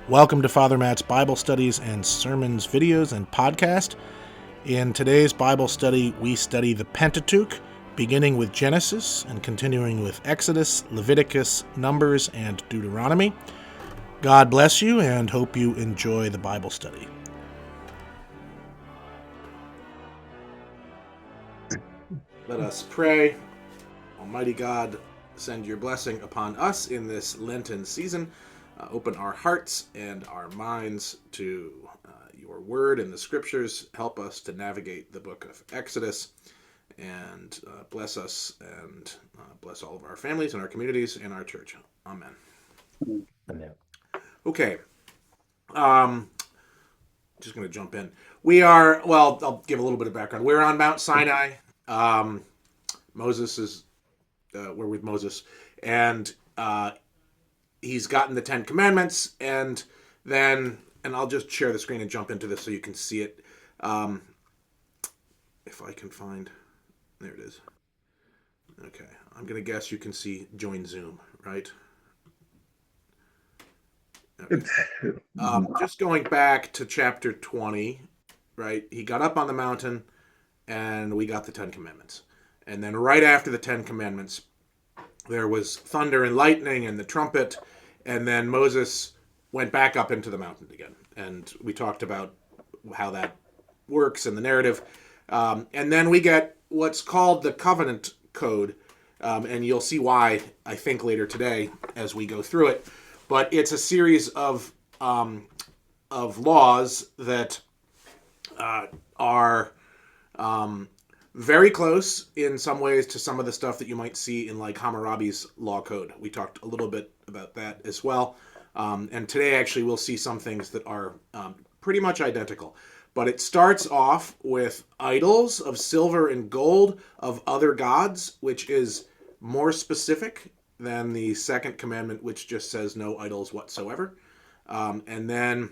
Welcome to Father Matt's Bible Studies and Sermons videos and podcast. In today's Bible study, we study the Pentateuch, beginning with Genesis and continuing with Exodus, Leviticus, Numbers, and Deuteronomy. God bless you and hope you enjoy the Bible study. Let us pray. Almighty God, send your blessing upon us in this Lenten season. Open our hearts and our minds to your word and the scriptures. Help us to navigate the book of Exodus, and bless us and bless all of our families and our communities and our church. Amen. Amen. Okay. Just going to jump in. I'll give a little bit of background. We're on Mount Sinai. We're with Moses, and he's gotten the 10 Commandments, and I'll just share the screen and jump into this so you can see it. If I can find, there it is. Okay, I'm going to guess you can see join Zoom, right? Okay. Just going back to chapter 20, right? He got up on the mountain, and we got the 10 Commandments. And then right after the 10 Commandments, there was thunder and lightning and the trumpet, and then Moses went back up into the mountain again. And we talked about how that works in the narrative. And then we get what's called the Covenant Code, and you'll see why, I think, later today as we go through it. But it's a series of laws that are very close in some ways to some of the stuff that you might see in like Hammurabi's law code. We talked a little bit about that as well. And today, actually, we'll see some things that are pretty much identical. But it starts off with idols of silver and gold of other gods, which is more specific than the second commandment, which just says no idols whatsoever. And then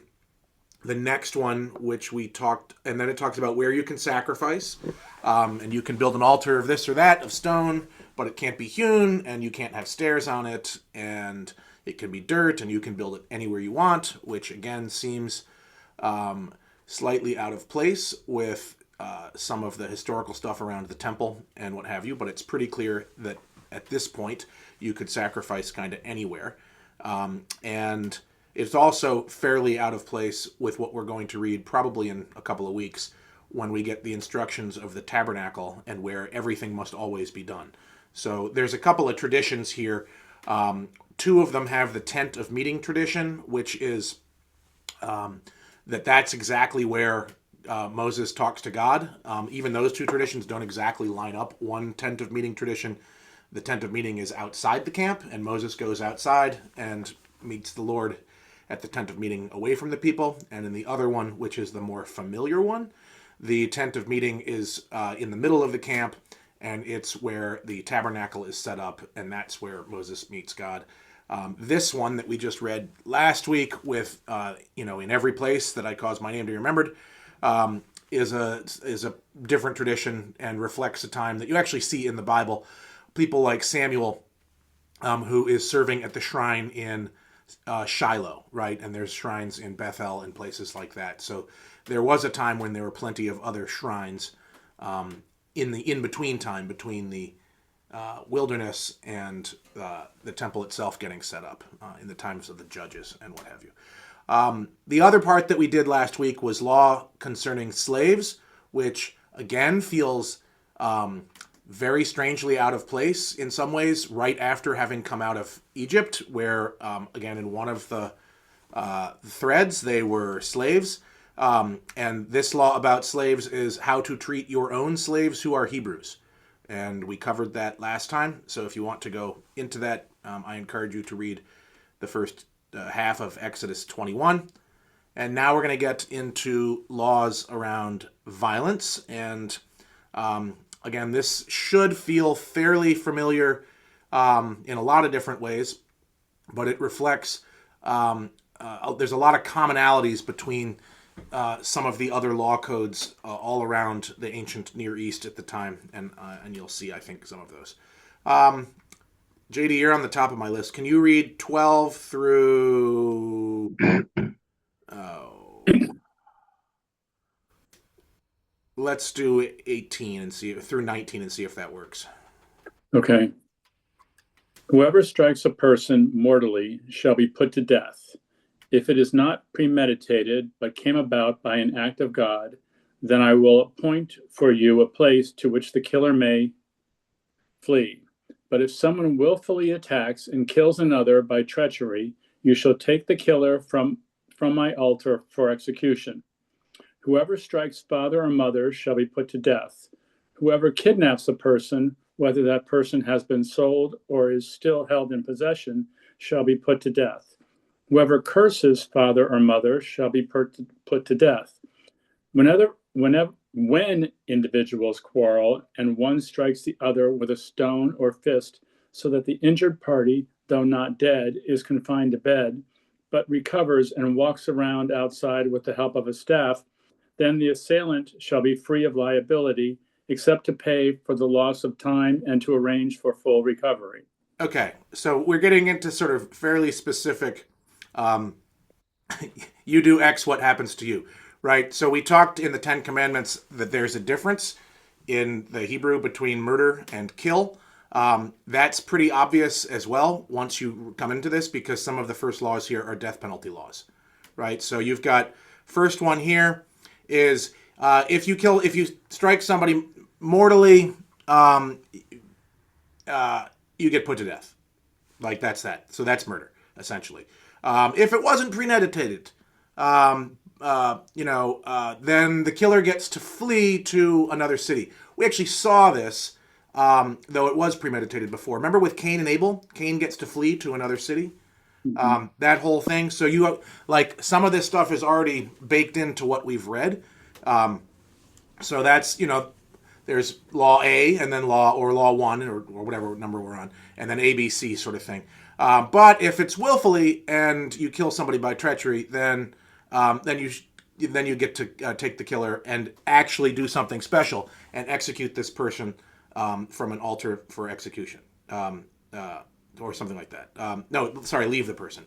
the next one, which we talked, and then it talks about where you can sacrifice, and you can build an altar of this or that, of stone, but it can't be hewn, and you can't have stairs on it, and it can be dirt, and you can build it anywhere you want, which again seems slightly out of place with some of the historical stuff around the temple and what have you, but it's pretty clear that at this point you could sacrifice kind of anywhere. And it's also fairly out of place with what we're going to read probably in a couple of weeks when we get the instructions of the tabernacle and where everything must always be done. So there's a couple of traditions here. Two of them have the tent of meeting tradition, which is that's exactly where Moses talks to God. Even those two traditions don't exactly line up. One tent of meeting tradition, the tent of meeting is outside the camp, and Moses goes outside and meets the Lord at the tent of meeting away from the people. And in the other one, which is the more familiar one, the tent of meeting is in the middle of the camp, and it's where the tabernacle is set up, and that's where Moses meets God. This one that we just read last week with, in every place that I cause my name to be remembered, is a different tradition and reflects a time that you actually see in the Bible. People like Samuel, who is serving at the shrine in Shiloh, right? And there's shrines in Bethel and places like that. So there was a time when there were plenty of other shrines in the in-between time between the wilderness and the temple itself getting set up in the times of the judges and what have you. The other part that we did last week was law concerning slaves, which again feels very strangely out of place in some ways right after having come out of Egypt, where, again, in one of the threads, they were slaves. And this law about slaves is how to treat your own slaves who are Hebrews. And we covered that last time. So if you want to go into that, I encourage you to read the first half of Exodus 21. And now we're going to get into laws around violence. And again, this should feel fairly familiar in a lot of different ways, but it reflects, there's a lot of commonalities between some of the other law codes all around the ancient Near East at the time, and you'll see, I think, some of those. JD, you're on the top of my list. Can you read 12 through let's do 18 and see through 19 and see if that works. Okay. Whoever strikes a person mortally shall be put to death. If it is not premeditated, but came about by an act of God, then I will appoint for you a place to which the killer may flee. But if someone willfully attacks and kills another by treachery, you shall take the killer from my altar for execution. Whoever strikes father or mother shall be put to death. Whoever kidnaps a person, whether that person has been sold or is still held in possession, shall be put to death. Whoever curses father or mother shall be put to death. When individuals quarrel and one strikes the other with a stone or fist, so that the injured party, though not dead, is confined to bed, but recovers and walks around outside with the help of a staff, then the assailant shall be free of liability, except to pay for the loss of time and to arrange for full recovery. Okay, so we're getting into sort of fairly specific. Um, you do X, what happens to you, right? So we talked in the Ten Commandments that there's a difference in the Hebrew between murder and kill. That's pretty obvious as well once you come into this, because some of the first laws here are death penalty laws, right? So you've got first one here is if you strike somebody mortally, you get put to death. Like that's that. So that's murder essentially. If it wasn't premeditated, then the killer gets to flee to another city. We actually saw this, though it was premeditated before. Remember with Cain and Abel? Cain gets to flee to another city. That whole thing. So you like some of this stuff is already baked into what we've read. So that's there's law A and then law 1 or whatever number we're on, and then ABC sort of thing. But if it's willfully and you kill somebody by treachery, then you get to take the killer and actually do something special and execute this person from an altar for execution. Or something like that. No, sorry, leave the person.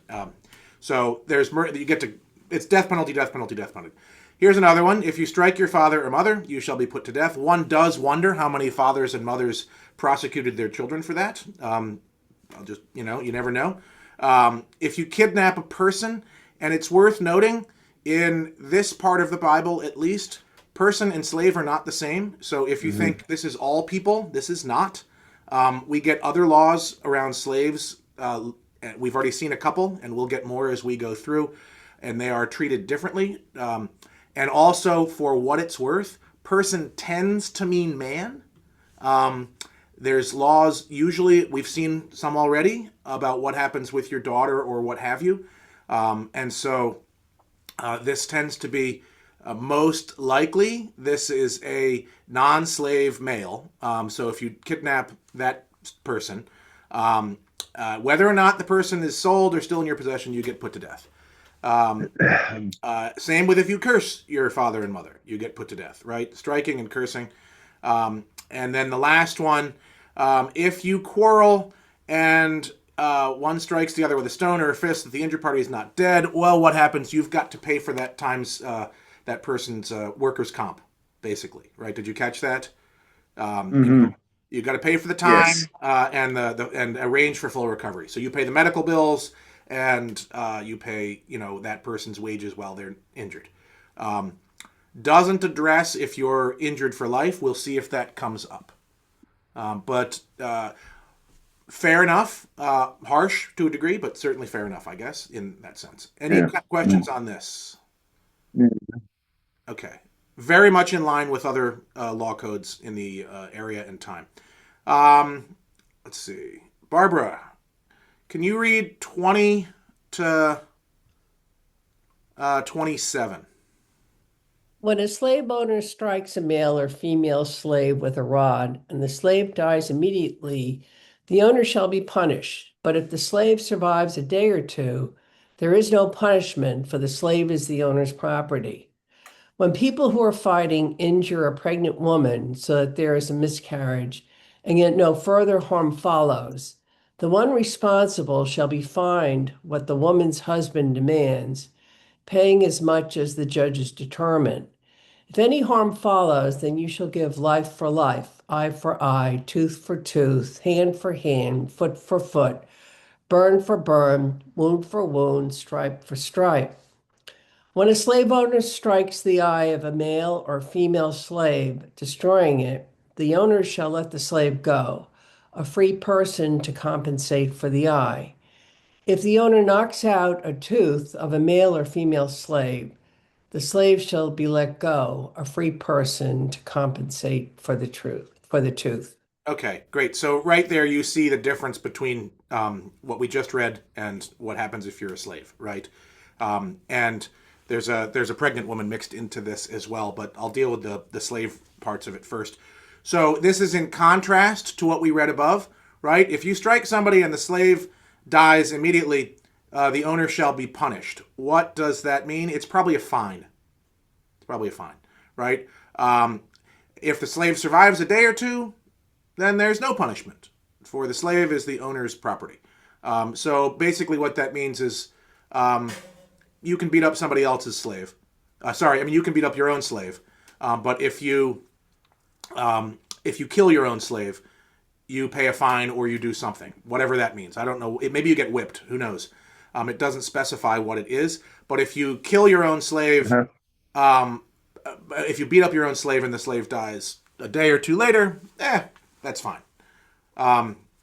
So there's you get to it's death penalty, death penalty, death penalty. Here's another one. If you strike your father or mother, you shall be put to death. One does wonder how many fathers and mothers prosecuted their children for that. I'll just you never know. If you kidnap a person, and it's worth noting in this part of the Bible at least, person and slave are not the same. So if you think this is all people, this is not. We get other laws around slaves. We've already seen a couple, and we'll get more as we go through, and they are treated differently. And also, for what it's worth, person tends to mean man. There's laws, usually, we've seen some already, about what happens with your daughter or what have you. And so this tends to be most likely, this is a non-slave male. So if you kidnap that person, whether or not the person is sold or still in your possession, you get put to death. Same with if you curse your father and mother, you get put to death, right? Striking and cursing. And then the last one, if you quarrel and one strikes the other with a stone or a fist that the injured party is not dead, well, what happens? You've got to pay for that times that person's workers' comp, basically, right? Did you catch that? You got to pay for the time Yes. and arrange for full recovery. So you pay the medical bills and you pay that person's wages while they're injured. Doesn't address if you're injured for life. We'll see if that comes up. But fair enough. Harsh to a degree, but certainly fair enough, I guess, in that sense. Any Yeah. questions on this? Yeah. Okay. Very much in line with other law codes in the area and time. Let's see. Barbara, can you read 20 to 27? When a slave owner strikes a male or female slave with a rod and the slave dies immediately, the owner shall be punished. But if the slave survives a day or two, there is no punishment, for the slave is the owner's property. When people who are fighting injure a pregnant woman so that there is a miscarriage, and yet no further harm follows, the one responsible shall be fined what the woman's husband demands, paying as much as the judges determine. If any harm follows, then you shall give life for life, eye for eye, tooth for tooth, hand for hand, foot for foot, burn for burn, wound for wound, stripe for stripe. When a slave owner strikes the eye of a male or female slave, destroying it, the owner shall let the slave go, a free person to compensate for the eye. If the owner knocks out a tooth of a male or female slave, the slave shall be let go, a free person to compensate for the tooth. Okay, great. So right there, you see the difference between what we just read and what happens if you're a slave, right? And there's a pregnant woman mixed into this as well, but I'll deal with the slave parts of it first. So this is in contrast to what we read above, right? If you strike somebody and the slave dies immediately, the owner shall be punished. What does that mean? It's probably a fine. It's probably a fine, right? If the slave survives a day or two, then there's no punishment, for the slave is the owner's property. So basically what that means is you can beat up somebody else's slave. You can beat up your own slave. But if you kill your own slave, you pay a fine or you do something, whatever that means. I don't know. Maybe you get whipped. Who knows? It doesn't specify what it is. But if you kill your own slave, if you beat up your own slave and the slave dies a day or two later, that's fine.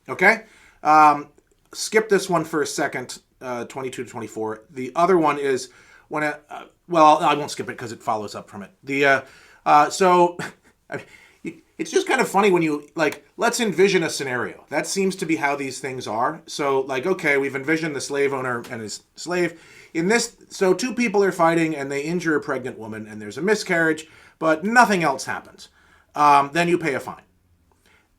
Okay? Skip this one for a second, 22 to 24. The other one is when I won't skip it because it follows up from it. It's just kind of funny when you, let's envision a scenario. That seems to be how these things are. So, okay, we've envisioned the slave owner and his slave. So two people are fighting and they injure a pregnant woman and there's a miscarriage, but nothing else happens. Then you pay a fine.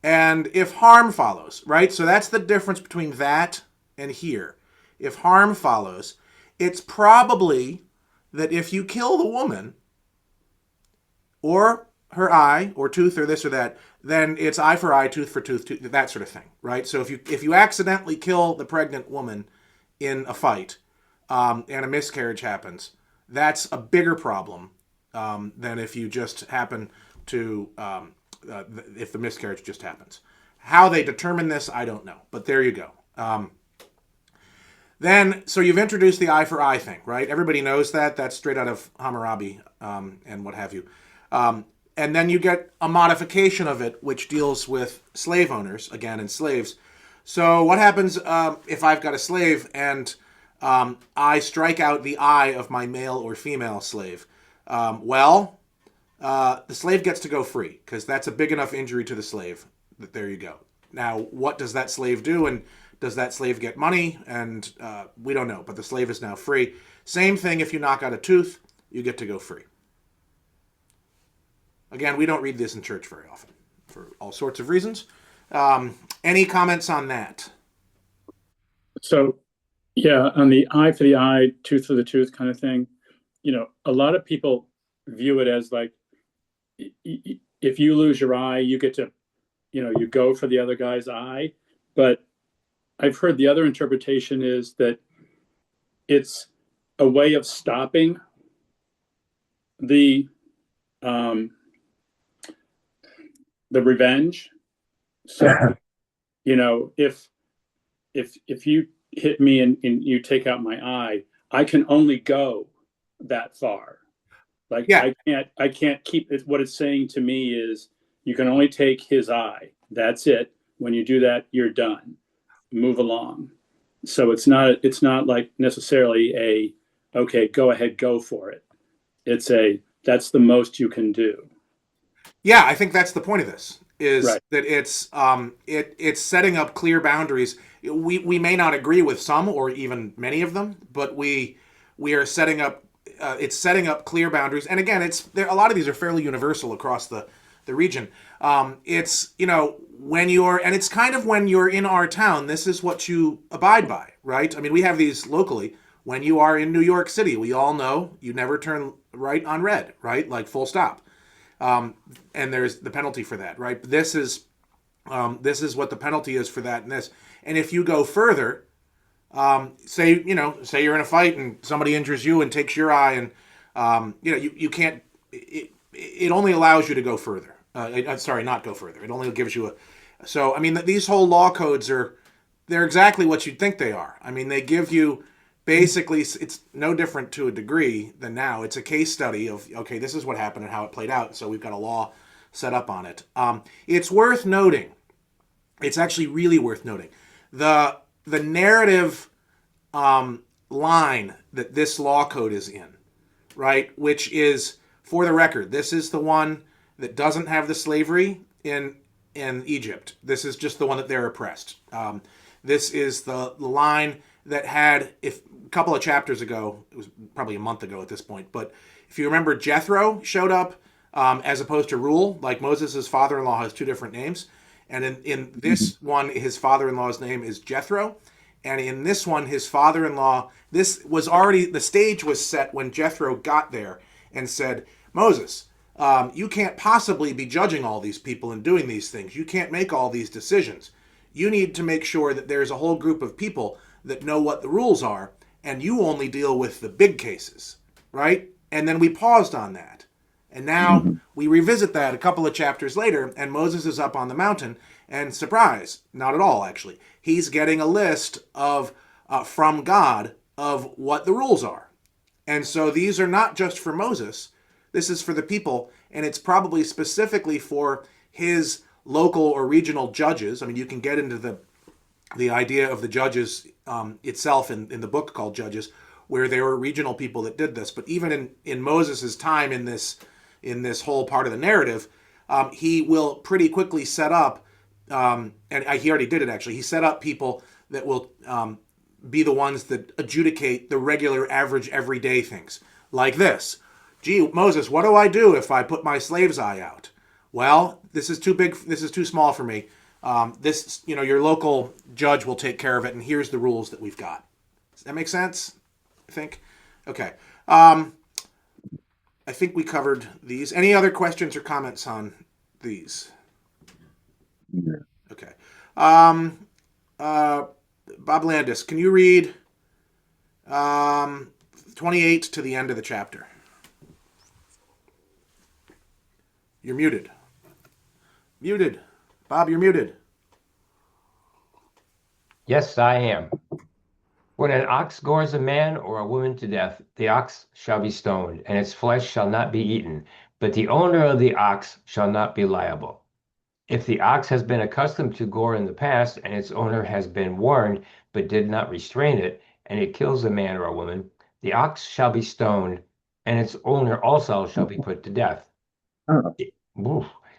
And if harm follows, right? So that's the difference between that and here. If harm follows, it's probably that if you kill the woman or her eye or tooth or this or that, then it's eye for eye, tooth for tooth, that sort of thing, right? So if you accidentally kill the pregnant woman in a fight and a miscarriage happens, that's a bigger problem than if you just happen to... if the miscarriage just happens. How they determine this, I don't know. But there you go. So you've introduced the eye for eye thing, right? Everybody knows that. That's straight out of Hammurabi and what have you. And then you get a modification of it, which deals with slave owners, again, and slaves. So what happens if I've got a slave and I strike out the eye of my male or female slave? The slave gets to go free because that's a big enough injury to the slave that there you go. Now, what does that slave do? And does that slave get money? And we don't know, but the slave is now free. Same thing if you knock out a tooth, you get to go free. Again, we don't read this in church very often for all sorts of reasons. Any comments on that? So, yeah, on the eye for the eye, tooth for the tooth kind of thing, a lot of people view it as if you lose your eye, you get to, you go for the other guy's eye. But I've heard the other interpretation is that it's a way of stopping the revenge. So, if you hit me and you take out my eye, I can only go that far. I can't keep it. What it's saying to me is you can only take his eye. That's it. When you do that, you're done. Move along. So it's not necessarily okay, go ahead, go for it. It's that's the most you can do. Yeah, I think that's the point of this, is right. That it's setting up clear boundaries. We may not agree with some or even many of them, but we are setting up it's setting up clear boundaries. And again, a lot of these are fairly universal across the region. It's when it's kind of when you're in our town, this is what you abide by, right? I mean, we have these locally. When you are in New York City, we all know you never turn right on red, right? Full stop. And there's the penalty for that, right? This is what the penalty is for that and this. And if you go further, say you're in a fight and somebody injures you and takes your eye, and you can't. it only allows you to go further. Sorry, not go further. It only gives you a. So I mean, these whole law codes they're exactly what you'd think they are. I mean, they give you basically, it's no different to a degree than now. It's a case study of, okay, this is what happened and how it played out. So we've got a law set up on it. It's worth noting. It's actually really worth noting the narrative line that this law code is in, right? Which is, for the record, this is the one that doesn't have the slavery in Egypt. This is just the one that they're oppressed. This is the line that had, if a couple of chapters ago, it was probably a month ago at this point, but if you remember, Jethro showed up as opposed to Rule. Like Moses' father-in-law has two different names. And in this one, his father-in-law's name is Jethro. And in this one, his father-in-law, this was already, the stage was set when Jethro got there and said, Moses, you can't possibly be judging all these people and doing these things. You can't make all these decisions. You need to make sure that there's a whole group of people that know what the rules are, and you only deal with the big cases, right? And then we paused on that. And now we revisit that a couple of chapters later, and Moses is up on the mountain, and surprise, not at all, actually. He's getting a list of from God of what the rules are. And so these are not just for Moses. This is for the people, and it's probably specifically for his local or regional judges. I mean, you can get into the idea of the judges itself in the book called Judges, where there were regional people that did this. But even in Moses' time in this whole part of the narrative, he will pretty quickly set up, and he already did it actually, he set up people that will be the ones that adjudicate the regular, average, everyday things. Like this. Gee, Moses, what do I do if I put my slave's eye out? Well, this is too big, this is too small for me. Your local judge will take care of it, and here's the rules that we've got. Does that make sense? I think? Okay. I think we covered these. Any other questions or comments on these? Yeah. Okay. Bob Landis, can you read 28 to the end of the chapter? You're muted. Muted. Bob, you're muted. Yes, I am. When an ox gores a man or a woman to death, the ox shall be stoned, and its flesh shall not be eaten, but the owner of the ox shall not be liable. If the ox has been accustomed to gore in the past, and its owner has been warned, but did not restrain it, and it kills a man or a woman, the ox shall be stoned, and its owner also shall be put to death. Oh.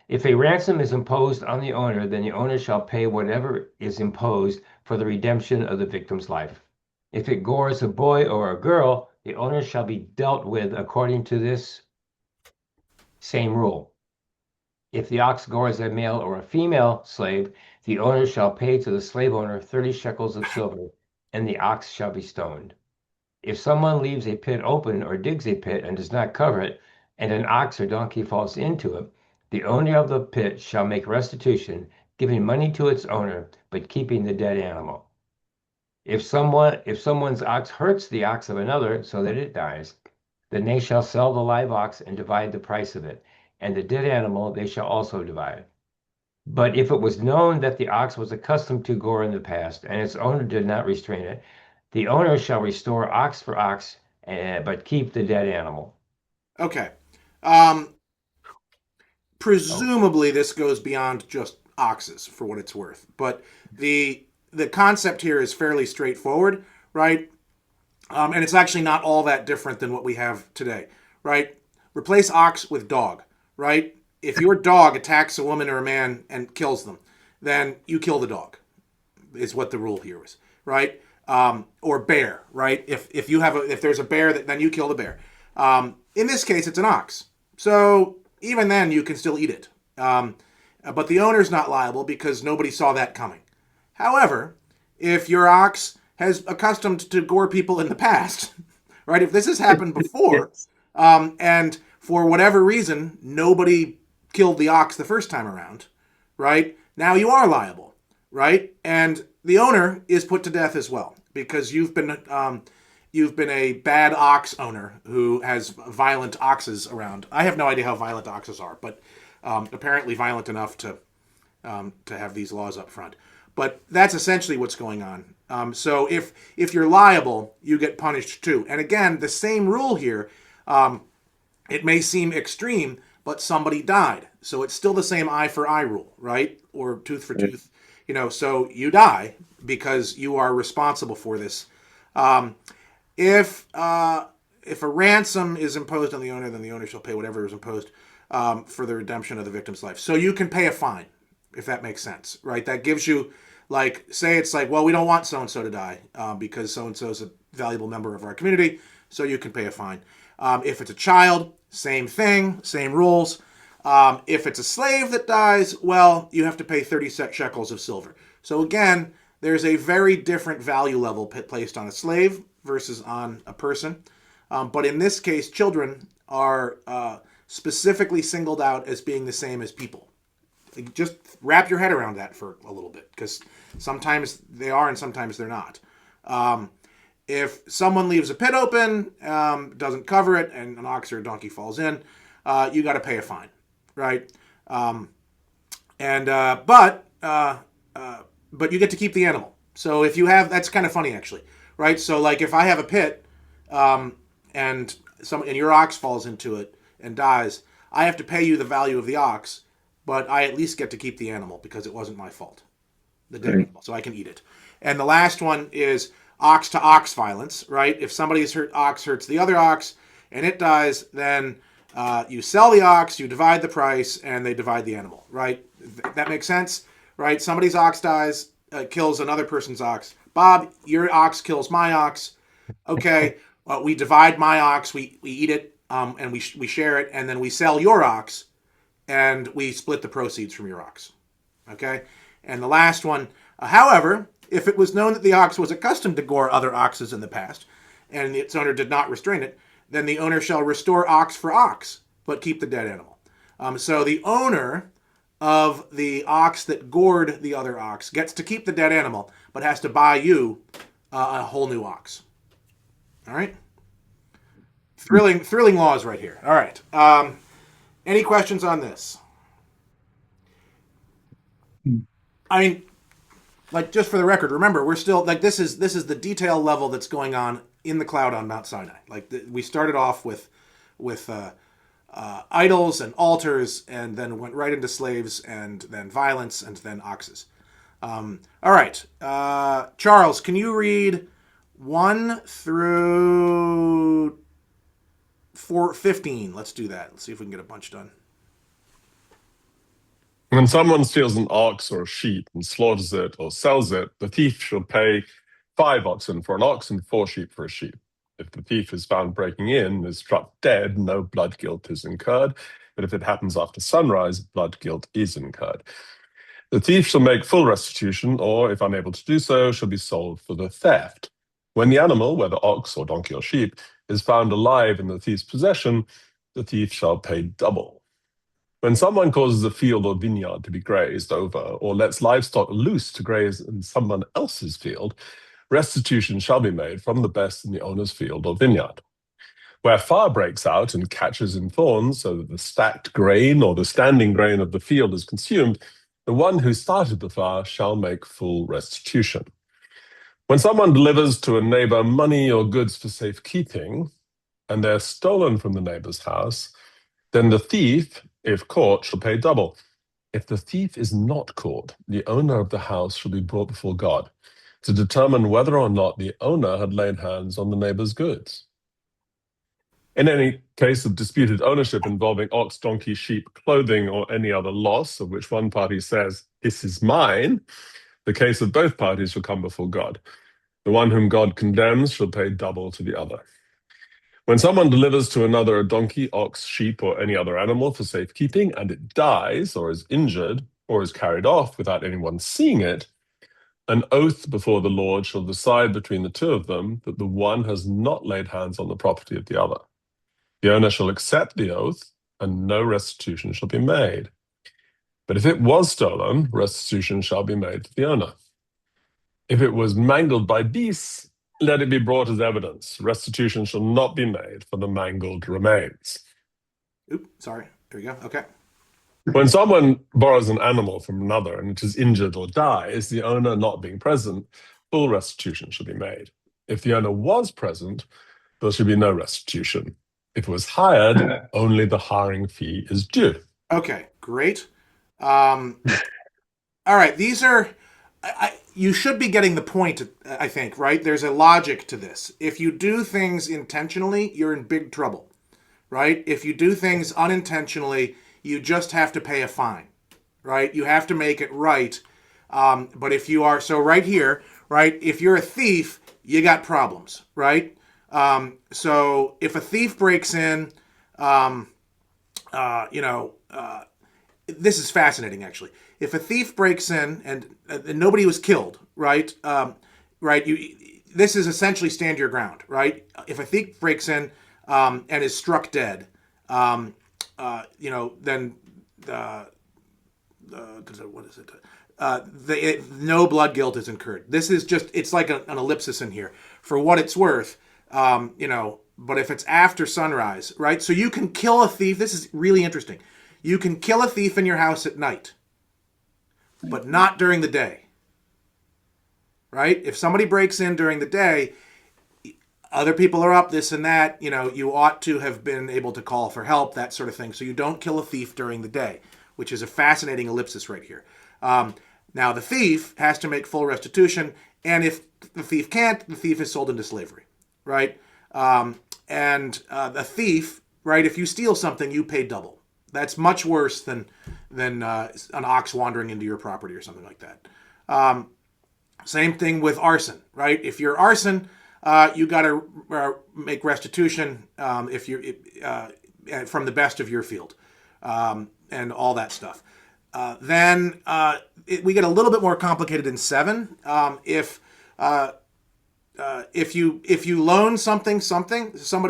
If a ransom is imposed on the owner, then the owner shall pay whatever is imposed for the redemption of the victim's life. If it gores a boy or a girl, the owner shall be dealt with according to this same rule. If the ox gores a male or a female slave, the owner shall pay to the slave owner 30 shekels of silver, and the ox shall be stoned. If someone leaves a pit open or digs a pit and does not cover it, and an ox or donkey falls into it, the owner of the pit shall make restitution, giving money to its owner, but keeping the dead animal. If someone's ox hurts the ox of another so that it dies, then they shall sell the live ox and divide the price of it, and the dead animal they shall also divide. But if it was known that the ox was accustomed to gore in the past, and its owner did not restrain it, the owner shall restore ox for ox, but keep the dead animal. Okay. Presumably this goes beyond just oxes, for what it's worth. But the concept here is fairly straightforward, right? And it's actually not all that different than what we have today, right? Replace ox with dog, right? If your dog attacks a woman or a man and kills them, then you kill the dog, is what the rule here is, right? Or bear, right? If there's a bear, then you kill the bear. In this case, it's an ox. So even then, you can still eat it. But the owner's not liable because nobody saw that coming. However, if your ox has accustomed to gore people in the past, right? If this has happened before, and for whatever reason, nobody killed the ox the first time around, right? Now you are liable, right? And the owner is put to death as well because you've been you've been a bad ox owner who has violent oxes around. I have no idea how violent oxes are, but apparently violent enough to have these laws up front. But that's essentially what's going on. So if you're liable, you get punished too. And again, the same rule here. It may seem extreme, but somebody died, so it's still the same eye for eye rule, right? Or tooth for tooth. So you die because you are responsible for this. If a ransom is imposed on the owner, then the owner shall pay whatever is imposed for the redemption of the victim's life. So you can pay a fine, if that makes sense, right? That gives you, like, say it's like, well, we don't want so-and-so to die because so-and-so is a valuable member of our community, so you can pay a fine. If it's a child, same thing, same rules. If it's a slave that dies, well, you have to pay 30 shekels of silver. So again, there's a very different value level placed on a slave versus on a person. But in this case, children are specifically singled out as being the same as people. Just wrap your head around that for a little bit, because sometimes they are and sometimes they're not. If someone leaves a pit open, doesn't cover it, and an ox or a donkey falls in, you got to pay a fine, right? But you get to keep the animal. So if you have, that's kind of funny actually, right? So like if I have a pit, and your ox falls into it and dies, I have to pay you the value of the ox, but I at least get to keep the animal because it wasn't my fault, the dead animal, so I can eat it. And the last one is ox to ox violence, right? If somebody's ox hurts the other ox and it dies, then you sell the ox, you divide the price, and they divide the animal, right? That makes sense, right? Somebody's ox dies, kills another person's ox. Bob, your ox kills my ox. Okay, we divide my ox, we eat it, and we share it, and then we sell your ox, and we split the proceeds from your ox. Okay? And the last one, however, if it was known that the ox was accustomed to gore other oxes in the past, and its owner did not restrain it, then the owner shall restore ox for ox, but keep the dead animal. So the owner of the ox that gored the other ox gets to keep the dead animal, but has to buy you a whole new ox. All right? Thrilling laws right here. All right. Any questions on this? I mean, like, just for the record, remember, we're still, like, this is the detail level that's going on in the cloud on Mount Sinai. Like, we started off with idols and altars, and then went right into slaves, and then violence, and then oxes. All right. Charles, can you read 1 through 15? Let's do that. Let's see if we can get a bunch done. When someone steals an ox or a sheep and slaughters it or sells it, the thief shall pay 5 oxen for an ox and 4 sheep for a sheep. If the thief is found breaking in and is struck dead, no blood guilt is incurred. But if it happens after sunrise, blood guilt is incurred. The thief shall make full restitution, or if unable to do so, shall be sold for the theft. When the animal, whether ox or donkey or sheep, is found alive in the thief's possession, the thief shall pay double. When someone causes a field or vineyard to be grazed over, or lets livestock loose to graze in someone else's field, restitution shall be made from the best in the owner's field or vineyard. Where fire breaks out and catches in thorns, so that the stacked grain or the standing grain of the field is consumed, the one who started the fire shall make full restitution. When someone delivers to a neighbor money or goods for safekeeping, and they're stolen from the neighbor's house, then the thief, if caught, shall pay double. If the thief is not caught, the owner of the house shall be brought before God to determine whether or not the owner had laid hands on the neighbor's goods. In any case of disputed ownership involving ox, donkey, sheep, clothing, or any other loss of which one party says, "This is mine," the case of both parties shall come before God. The one whom God condemns shall pay double to the other. When someone delivers to another a donkey, ox, sheep, or any other animal for safekeeping, and it dies, or is injured, or is carried off without anyone seeing it, an oath before the Lord shall decide between the two of them that the one has not laid hands on the property of the other. The owner shall accept the oath, and no restitution shall be made. But if it was stolen, restitution shall be made to the owner. If it was mangled by beasts, let it be brought as evidence. Restitution shall not be made for the mangled remains. Oop, sorry. There you go. Okay. When someone borrows an animal from another and it is injured or dies, the owner not being present, full restitution shall be made. If the owner was present, there should be no restitution. If it was hired, only the hiring fee is due. Okay, great. All right, these are. You should be getting the point, I think, right? There's a logic to this. If you do things intentionally, you're in big trouble, right? If you do things unintentionally, you just have to pay a fine, right? You have to make it right. But if you are, so right here, right, if you're a thief, you got problems, right? So if a thief breaks in, this is fascinating, actually. If a thief breaks in and nobody was killed, right? This is essentially stand your ground, right? If a thief breaks in and is struck dead, then what is it? No blood guilt is incurred. This is just, it's like an ellipsis in here. For what it's worth, but if it's after sunrise, right? So you can kill a thief. This is really interesting. You can kill a thief in your house at night, but not during the day, right? If somebody breaks in during the day, other people are up, this and that, you ought to have been able to call for help, that sort of thing. So you don't kill a thief during the day, which is a fascinating ellipsis right here. Now, the thief has to make full restitution, and if the thief can't, the thief is sold into slavery, right? The thief, right, if you steal something, you pay double. That's much worse than an ox wandering into your property or something like that. Same thing with arson, right? If you're arson, you got to make restitution if you from the best of your field, and all that stuff. Then we get a little bit more complicated in 7. If you loan somebody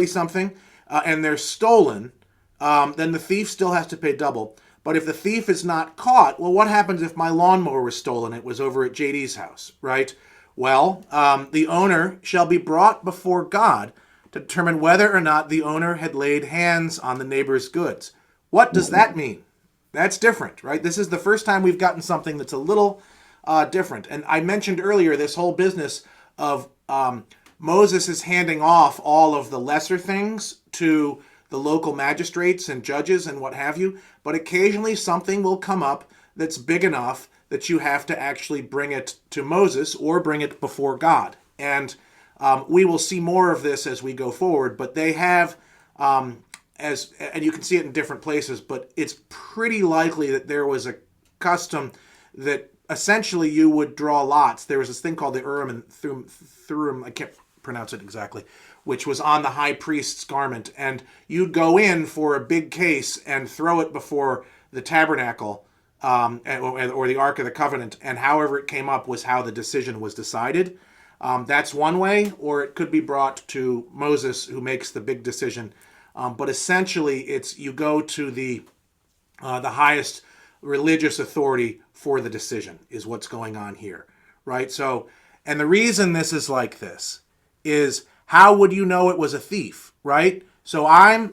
something, and they're stolen, then the thief still has to pay double. But if the thief is not caught, well, what happens if my lawnmower was stolen? It was over at JD's house, right? Well, the owner shall be brought before God to determine whether or not the owner had laid hands on the neighbor's goods. What does that mean? That's different, right? This is the first time we've gotten something that's a little different. And I mentioned earlier this whole business of Moses is handing off all of the lesser things to the local magistrates and judges and what have you, but occasionally something will come up that's big enough that you have to actually bring it to Moses or bring it before God. And we will see more of this as we go forward, but they have, and you can see it in different places, but it's pretty likely that there was a custom that essentially you would draw lots. There was this thing called the Urim and Thummim, I can't pronounce it exactly, which was on the high priest's garment. And you'd go in for a big case and throw it before the tabernacle or the Ark of the Covenant, and however it came up was how the decision was decided. That's one way, or it could be brought to Moses, who makes the big decision. But essentially, it's you go to the highest religious authority for the decision is what's going on here, right? So, and the reason this is like this is, how would you know it was a thief, right? So I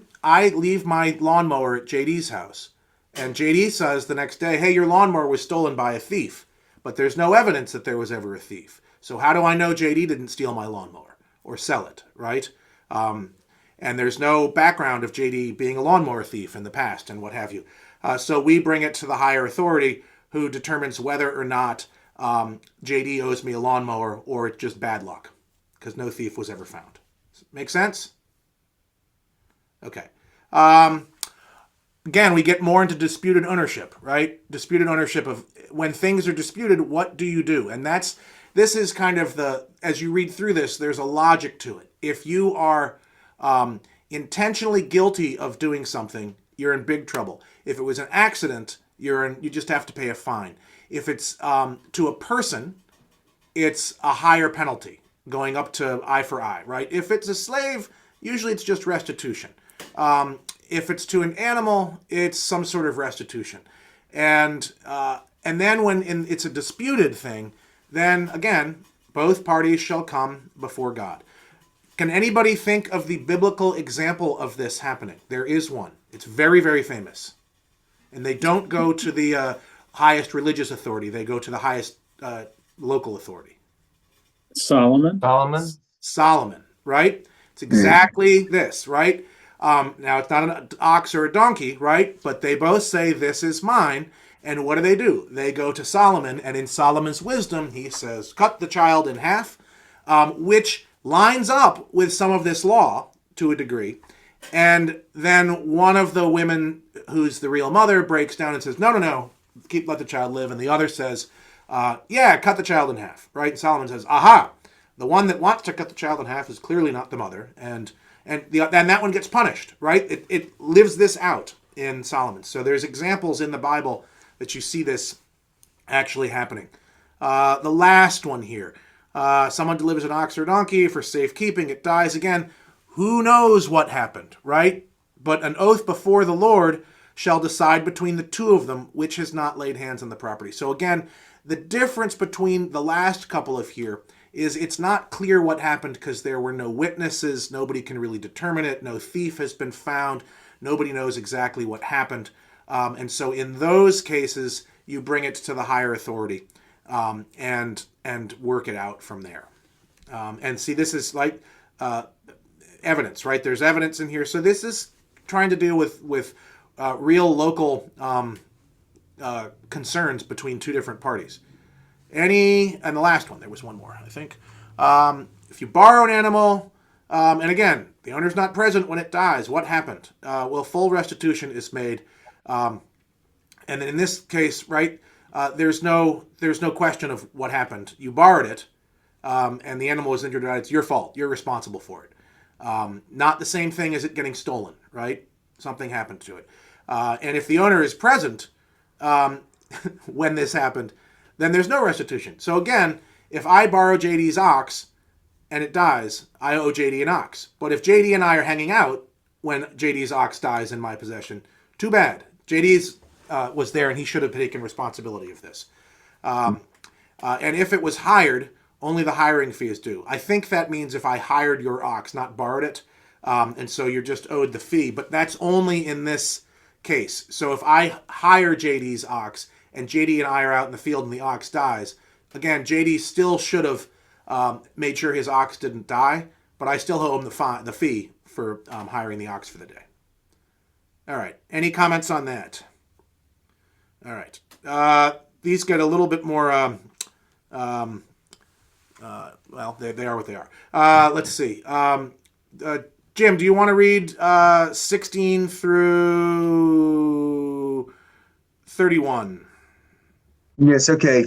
leave my lawnmower at JD's house, and JD says the next day, hey, your lawnmower was stolen by a thief, but there's no evidence that there was ever a thief. So how do I know JD didn't steal my lawnmower or sell it, right? And there's no background of JD being a lawnmower thief in the past and what have you. So we bring it to the higher authority, who determines whether or not JD owes me a lawnmower or it's just bad luck, because no thief was ever found. Make sense? Okay. Again, we get more into disputed ownership, right? Disputed ownership of when things are disputed, what do you do? And this is kind of as you read through this, there's a logic to it. If you are intentionally guilty of doing something, you're in big trouble. If it was an accident, you just have to pay a fine. If it's to a person, it's a higher penalty, going up to eye for eye, right? If it's a slave, usually it's just restitution. If it's to an animal, it's some sort of restitution. And then when it's a disputed thing, then again, Both parties shall come before God. Can anybody think of the biblical example of this happening? There is one. It's very, very famous. And they don't go to the highest religious authority. They go to the highest local authority. Solomon. Solomon. Solomon, right? It's exactly this, right? Now, it's not an ox or a donkey, right? But they both say, this is mine. And what do? They go to Solomon, and in Solomon's wisdom, he says, cut the child in half, which lines up with some of this law to a degree. And then one of the women, who's the real mother, breaks down and says, no, let the child live. And the other says, yeah, cut the child in half, right? And Solomon says, aha, the one that wants to cut the child in half is clearly not the mother. And that one gets punished, right? It lives this out in Solomon. So there's examples in the Bible that you see this actually happening. The last one here. Someone delivers an ox or donkey for safekeeping. It dies again. Who knows what happened, right? But an oath before the Lord shall decide between the two of them which has not laid hands on the property. So again, the difference between the last couple of here is it's not clear what happened because there were no witnesses. Nobody can really determine it. No thief has been found. Nobody knows exactly what happened. And so in those cases, you bring it to the higher authority and work it out from there. And see, this is like evidence, right? There's evidence in here. So this is trying to deal with real local concerns between two different parties. And the last one, there was one more, I think. If you borrow an animal, and again, the owner's not present when it dies, what happened? Well, full restitution is made. And then in this case, right, there's no question of what happened. You borrowed it, and the animal was injured. It's your fault. You're responsible for it. Not the same thing as it getting stolen, right? Something happened to it. And if the owner is present when this happened, then there's no restitution. So again, if I borrow JD's ox and it dies, I owe JD an ox. But if JD and I are hanging out when JD's ox dies in my possession, too bad. JD's was there and he should have taken responsibility of this. And if it was hired, only the hiring fee is due. I think that means if I hired your ox, not borrowed it, and so you're just owed the fee. But that's only in this case. So if I hire JD's ox and JD and I are out in the field and the ox dies, again, JD still should have made sure his ox didn't die, but I still owe him the fee for hiring the ox for the day. All right. Any comments on that? All right. These get a little bit more, well, they are what they are. Let's see. Jim, do you want to read 16 through 31? Yes, okay.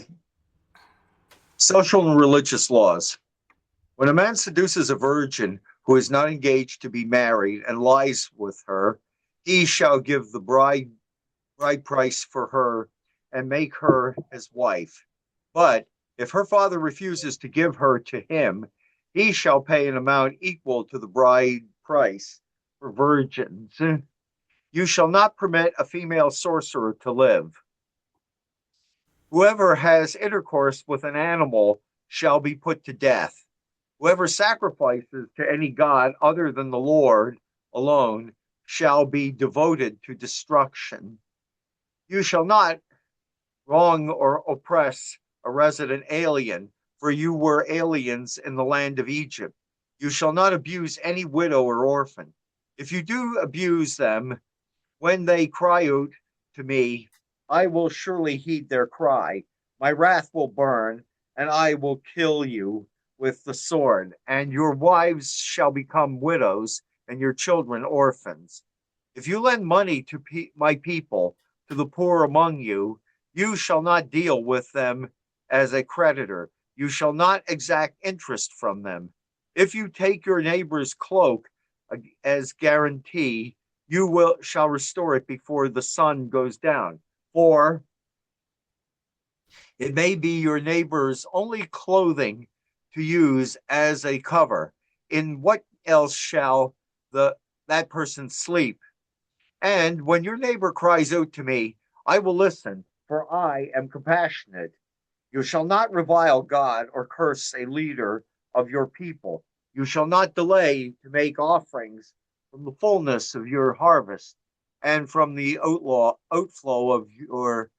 Social and religious laws. When a man seduces a virgin who is not engaged to be married and lies with her, he shall give the bride price for her and make her his wife. But if her father refuses to give her to him, he shall pay an amount equal to the bride price for virgins. You shall not permit a female sorcerer to live. Whoever has intercourse with an animal shall be put to death. Whoever sacrifices to any god other than the Lord alone shall be devoted to destruction. You shall not wrong or oppress a resident alien, for you were aliens in the land of Egypt. You shall not abuse any widow or orphan. If you do abuse them, when they cry out to me, I will surely heed their cry. My wrath will burn, and I will kill you with the sword, and your wives shall become widows, and your children orphans. If you lend money to my people, to the poor among you, you shall not deal with them as a creditor. You shall not exact interest from them. If you take your neighbor's cloak as guarantee, you shall restore it before the sun goes down. For it may be your neighbor's only clothing to use as a cover. In what else shall that person sleep? And when your neighbor cries out to me, I will listen, for I am compassionate. You shall not revile God or curse a leader of your people. You shall not delay to make offerings from the fullness of your harvest and from the outflow of your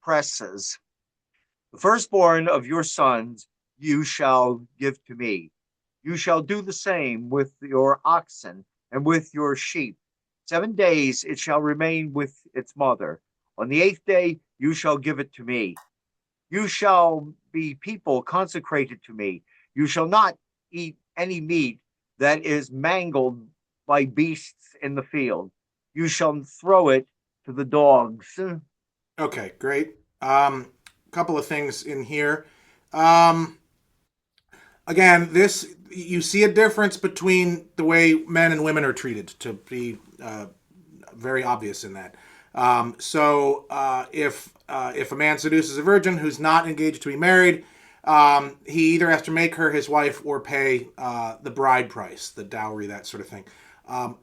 presses. The firstborn of your sons you shall give to me. You shall do the same with your oxen and with your sheep. 7 days it shall remain with its mother. On the eighth day you shall give it to me. You shall be people consecrated to me. You shall not eat any meat that is mangled by beasts in the field. You shall throw it to the dogs. Okay, great. Couple of things in here. Um, Again, this you see a difference between the way men and women are treated. To be very obvious in that. If a man seduces a virgin who's not engaged to be married, he either has to make her his wife or pay the bride price, the dowry, that sort of thing.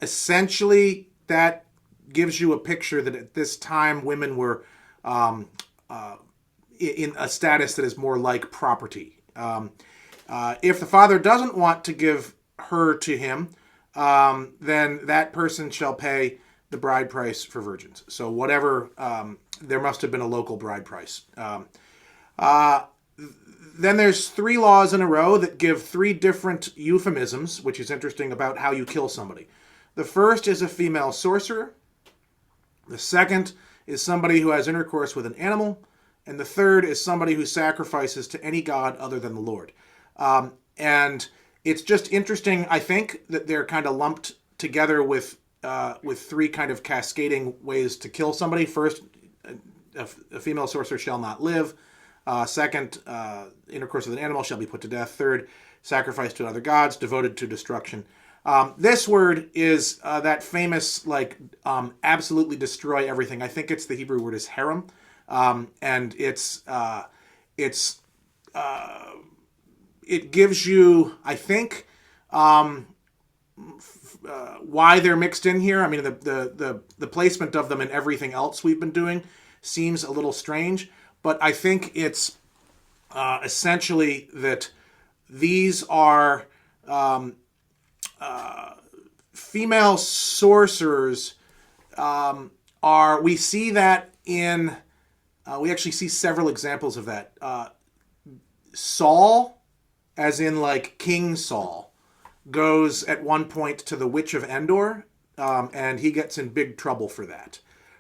Essentially, that gives you a picture that at this time women were in a status that is more like property. If the father doesn't want to give her to him, then that person shall pay the bride price for virgins. So whatever, there must have been a local bride price. Then there's 3 laws in a row that give 3 different euphemisms, which is interesting about how you kill somebody. The first is a female sorcerer. The second is somebody who has intercourse with an animal. And the third is somebody who sacrifices to any god other than the Lord. And it's just interesting, I think, that they're kind of lumped together with 3 kind of cascading ways to kill somebody. First, a female sorcerer shall not live. Second, intercourse with an animal shall be put to death. Third, sacrifice to other gods, devoted to destruction. This word is that famous, absolutely destroy everything. I think it's the Hebrew word is harem. And it gives you, I think, why they're mixed in here. I mean, the placement of them and everything else we've been doing seems a little strange, but I think it's essentially that these are female sorcerers. We see that in we actually see several examples of that. Saul, as in like King Saul, goes at one point to the Witch of Endor, and he gets in big trouble for that,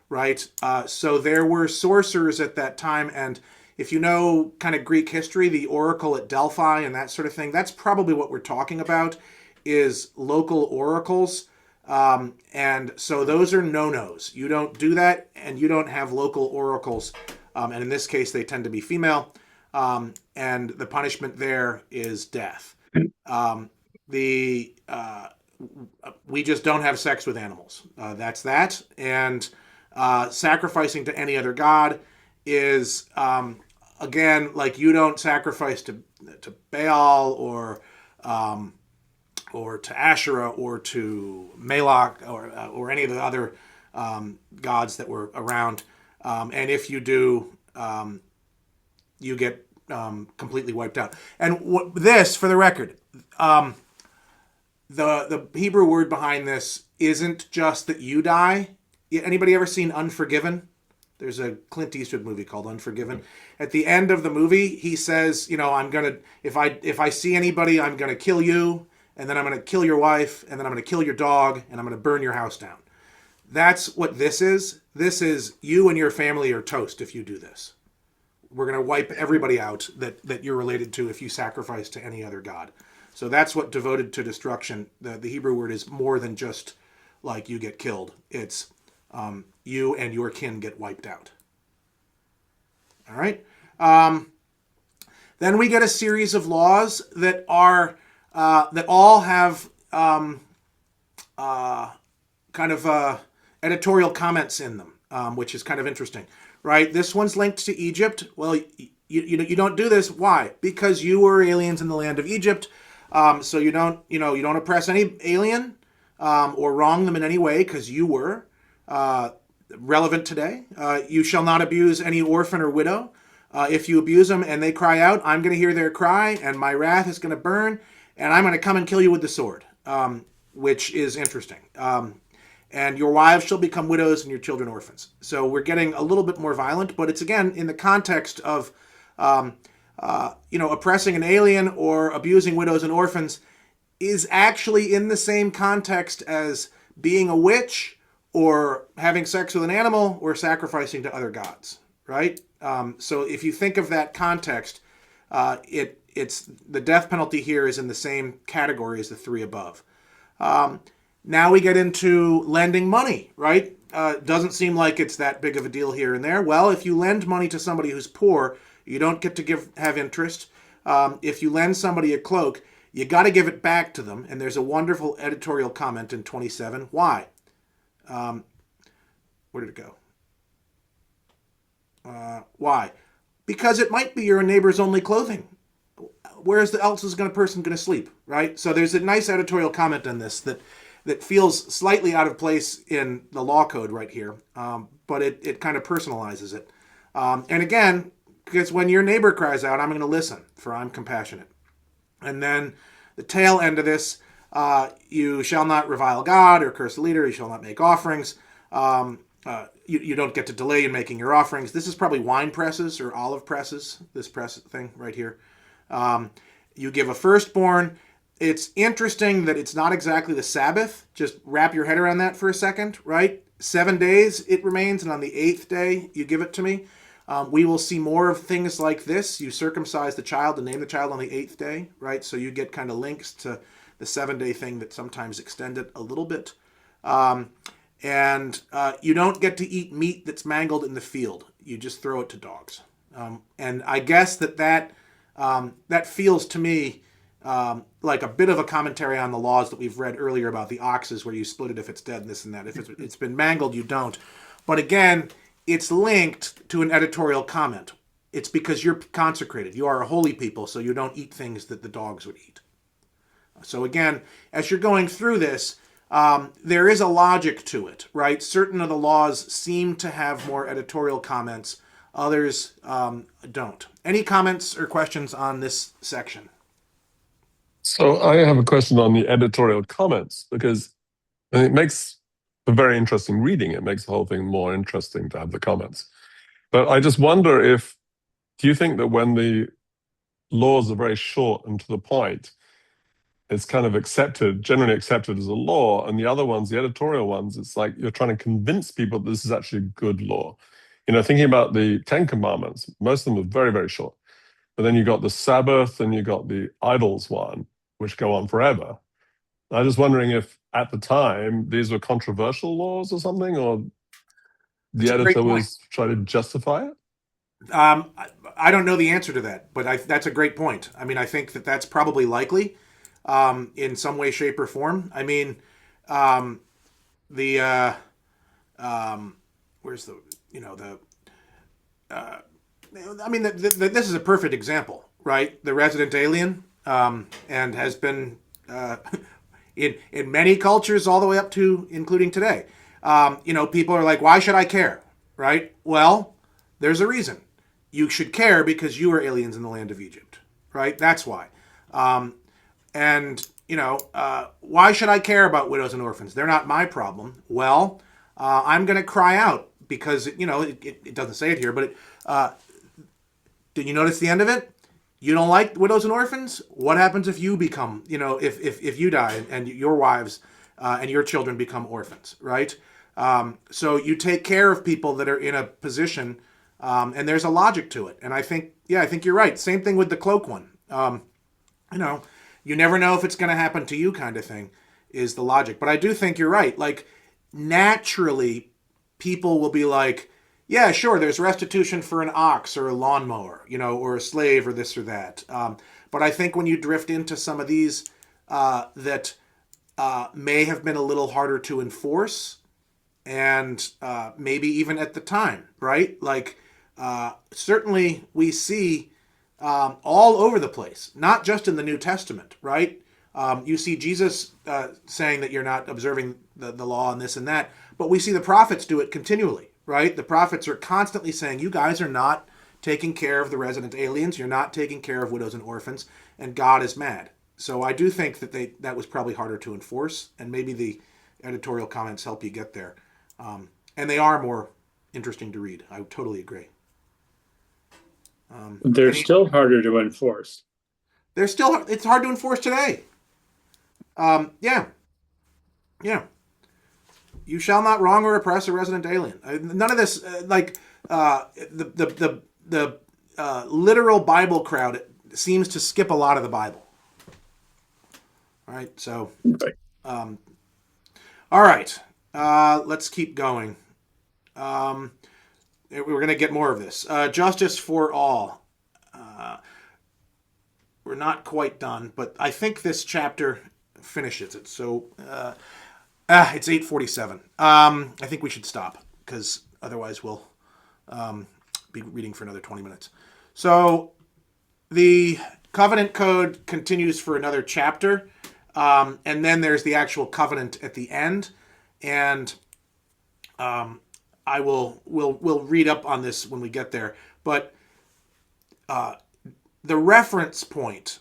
right? So there were sorcerers at that time, and if you know kind of Greek history, the oracle at Delphi and that sort of thing, that's probably what we're talking about, is local oracles. And so those are no-nos. You don't do that, and you don't have local oracles. And in this case, they tend to be female. And the punishment there is death. We just don't have sex with animals. That's that. And sacrificing to any other god is, again, like you don't sacrifice to Baal or to Asherah or to Moloch or any of the other gods that were around. And if you do, you get completely wiped out. And this, for the record, the Hebrew word behind this isn't just that you die. Anybody ever seen Unforgiven? There's a Clint Eastwood movie called Unforgiven. At the end of the movie, he says, I'm gonna if I see anybody, I'm gonna kill you, and then I'm gonna kill your wife, and then I'm gonna kill your dog, and I'm gonna burn your house down. That's what this is. This is you and your family are toast if you do this. We're going to wipe everybody out that you're related to if you sacrifice to any other god. So that's what devoted to destruction. The Hebrew word is more than just like you get killed. It's you and your kin get wiped out. All right. Then we get a series of laws that are that all have kind of editorial comments in them, which is kind of interesting. Right, this one's linked to Egypt. Well, you don't do this. Why? Because you were aliens in the land of Egypt. So you don't oppress any alien or wrong them in any way because you were relevant today. You shall not abuse any orphan or widow. If you abuse them and they cry out, I'm going to hear their cry, and my wrath is going to burn, and I'm going to come and kill you with the sword, which is interesting. And your wives shall become widows and your children orphans. So we're getting a little bit more violent, but it's again in the context of oppressing an alien or abusing widows and orphans is actually in the same context as being a witch or having sex with an animal or sacrificing to other gods, right? So if you think of that context, it's the death penalty here is in the same category as the three above. Now we get into lending money, right? Doesn't seem like it's that big of a deal here and there. Well, if you lend money to somebody who's poor, you don't get to have interest. If you lend somebody a cloak, you got to give it back to them. And there's a wonderful editorial comment in 27. Why? Where did it go? Why? Because it might be your neighbor's only clothing. Where's the else is person going to sleep, right? So there's a nice editorial comment on this that feels slightly out of place in the law code right here, but it kind of personalizes it. And again, because when your neighbor cries out, I'm going to listen, for I'm compassionate. And then the tail end of this, you shall not revile God or curse the leader. You shall not make offerings. You don't get to delay in making your offerings. This is probably wine presses or olive presses, this press thing right here. You give a firstborn. It's interesting that it's not exactly the Sabbath. Just wrap your head around that for a second, right? 7 days it remains, and on the 8th day you give it to me. We will see more of things like this. You circumcise the child and name the child on the 8th day, right? So you get kind of links to the 7-day thing that sometimes extend it a little bit. And you don't get to eat meat that's mangled in the field. You just throw it to dogs. And I guess that feels to me like a bit of a commentary on the laws that we've read earlier about the oxes, where you split it if it's dead and this and that. If it's been mangled, you don't. But again, it's linked to an editorial comment. It's because you're consecrated. You are a holy people, so you don't eat things that the dogs would eat. So again, as you're going through this, there is a logic to it, right? Certain of the laws seem to have more editorial comments. Others don't. Any comments or questions on this section? So I have a question on the editorial comments, because it makes a very interesting reading. It makes the whole thing more interesting to have the comments. But I just wonder do you think that when the laws are very short and to the point, it's kind of generally accepted as a law, and the other ones, the editorial ones, it's like you're trying to convince people that this is actually a good law. Thinking about the 10 Commandments, most of them are very, very short. But then you got the Sabbath and you got the idols one, which go on forever. I'm just wondering if at the time these were controversial laws or something, or the editor was trying to justify it? I don't know the answer to that, but that's a great point. I mean, I think that's probably likely in some way, shape, or form. I mean, where's this is a perfect example, right? The resident alien, and has been in many cultures all the way up to including today. People are like, why should I care, right? Well, there's a reason. You should care because you are aliens in the land of Egypt, right? That's why. Why should I care about widows and orphans? They're not my problem. Well, I'm going to cry out because, it doesn't say it here, but did you notice the end of it? You don't like widows and orphans? What happens if you become, if you die and your wives and your children become orphans, right? So you take care of people that are in a position, and there's a logic to it. And I think you're right. Same thing with the cloak one. You never know if it's going to happen to you kind of thing is the logic. But I do think you're right. Like, naturally, people will be like, yeah, sure, there's restitution for an ox or a lawnmower, or a slave or this or that. But I think when you drift into some of these that may have been a little harder to enforce, and maybe even at the time, right? Like, certainly we see all over the place, not just in the New Testament, right? You see Jesus saying that you're not observing the law and this and that, but we see the prophets do it continually, right? The prophets are constantly saying, you guys are not taking care of the resident aliens. You're not taking care of widows and orphans, and God is mad. So I do think that was probably harder to enforce, and maybe the editorial comments help you get there. And they are more interesting to read. I totally agree. They're still harder to enforce. It's hard to enforce today. Yeah. You shall not wrong or oppress a resident alien. None of this, the literal Bible crowd seems to skip a lot of the Bible. All right, so, Right. all right, let's keep going. We're going to get more of this. Justice for all. We're not quite done, but I think this chapter finishes it. So it's 8:47. I think we should stop because otherwise we'll be reading for another 20 minutes. So the covenant code continues for another chapter, and then there's the actual covenant at the end, and we'll read up on this when we get there. But the reference point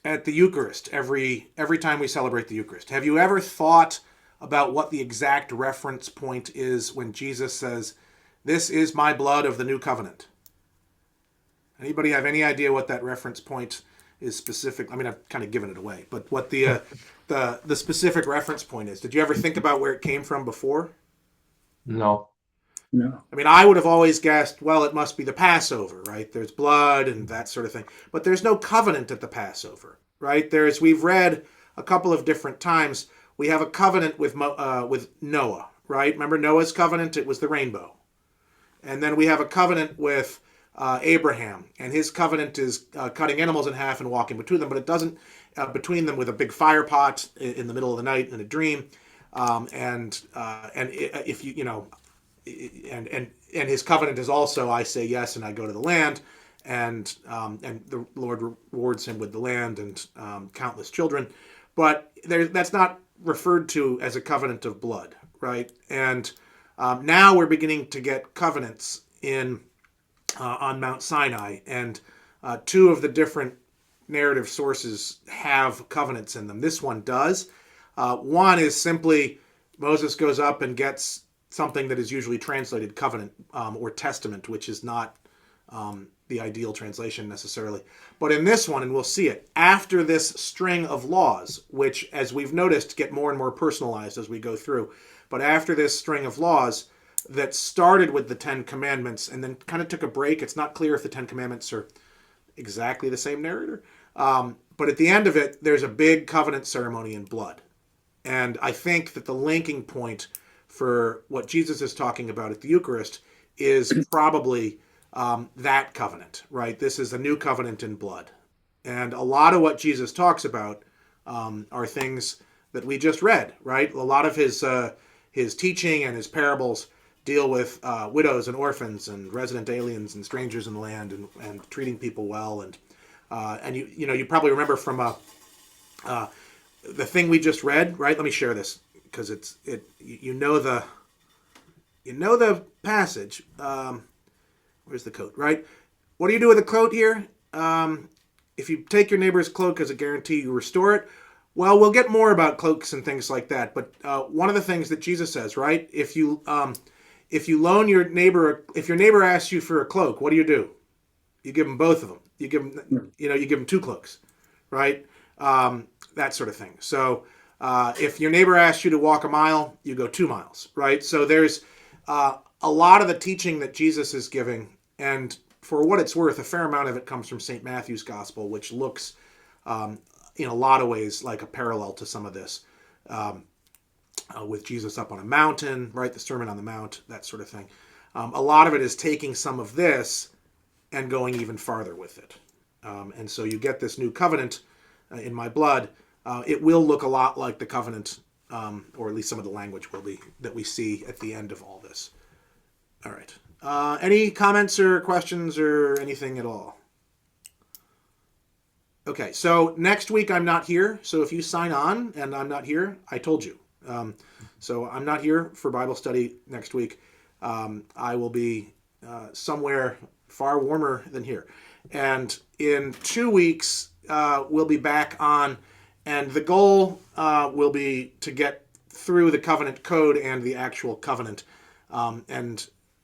at the Eucharist, every time we celebrate the Eucharist, have you ever thought about what the exact reference point is when Jesus says, "This is my blood of the new covenant"? Anybody have any idea what that reference point is specific? I mean, I've kind of given it away, but what the specific reference point is. Did you ever think about where it came from before? No. No. I mean, I would have always guessed, well, it must be the Passover, right? There's blood and that sort of thing. But there's no covenant at the Passover, right? We've read a couple of different times, we have a covenant with Noah, right? Remember Noah's covenant? It was the rainbow. And then we have a covenant with Abraham, and his covenant is cutting animals in half and walking between them, but it doesn't between them with a big fire pot in the middle of the night in a dream. And if you know, and his covenant is also, I say yes and I go to the land, and the Lord rewards him with the land and countless children. But that's not referred to as a covenant of blood, right? And now we're beginning to get covenants on Mount Sinai, and two of the different narrative sources have covenants in them. This one does. One is simply Moses goes up and gets something that is usually translated covenant or testament, which is not the ideal translation necessarily. But in this one, and we'll see it, after this string of laws, which, as we've noticed, get more and more personalized as we go through, but after this string of laws that started with the Ten Commandments and then kind of took a break, it's not clear if the Ten Commandments are exactly the same narrator, but at the end of it, there's a big covenant ceremony in blood. And I think that the linking point for what Jesus is talking about at the Eucharist is probably that covenant, right? This is a new covenant in blood. And a lot of what Jesus talks about are things that we just read, right? A lot of his teaching and his parables deal with widows and orphans and resident aliens and strangers in the land and treating people well. And you probably remember from the thing we just read, right? Let me share this because you know the passage. Where's the coat, right? What do you do with a coat here? If you take your neighbor's cloak as a guarantee, you restore it. Well, we'll get more about cloaks and things like that. But one of the things that Jesus says, right? If you loan your neighbor, if your neighbor asks you for a cloak, what do? You give them both of them. You give them two cloaks, right? That sort of thing. So if your neighbor asks you to walk a mile, you go 2 miles, right? So there's a lot of the teaching that Jesus is giving, and for what it's worth, a fair amount of it comes from St. Matthew's Gospel, which looks in a lot of ways like a parallel to some of this, with Jesus up on a mountain, right? The Sermon on the Mount, that sort of thing. A lot of it is taking some of this and going even farther with it. And so you get this new covenant in my blood. It will look a lot like the covenant, or at least some of the language will be, that we see at the end of all this. All right. Any comments or questions or anything at all? Okay, so next week I'm not here. So if you sign on and I'm not here, I told you. So I'm not here for Bible study next week. I will be somewhere far warmer than here. And in 2 weeks, we'll be back on, and the goal will be to get through the covenant code and the actual covenant.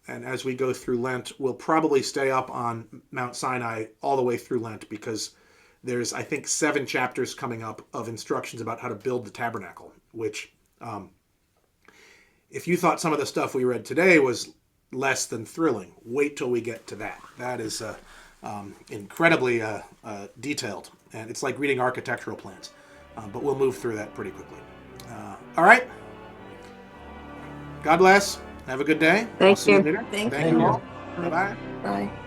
And as we go through Lent, we'll probably stay up on Mount Sinai all the way through Lent, because there's, I think, 7 chapters coming up of instructions about how to build the tabernacle, which if you thought some of the stuff we read today was less than thrilling, wait till we get to that. That is incredibly detailed, and it's like reading architectural plans. But we'll move through that pretty quickly. All right. God bless. Have a good day. Thank I'll see you. you later. Thank Thank you. you all. Bye-bye. Bye.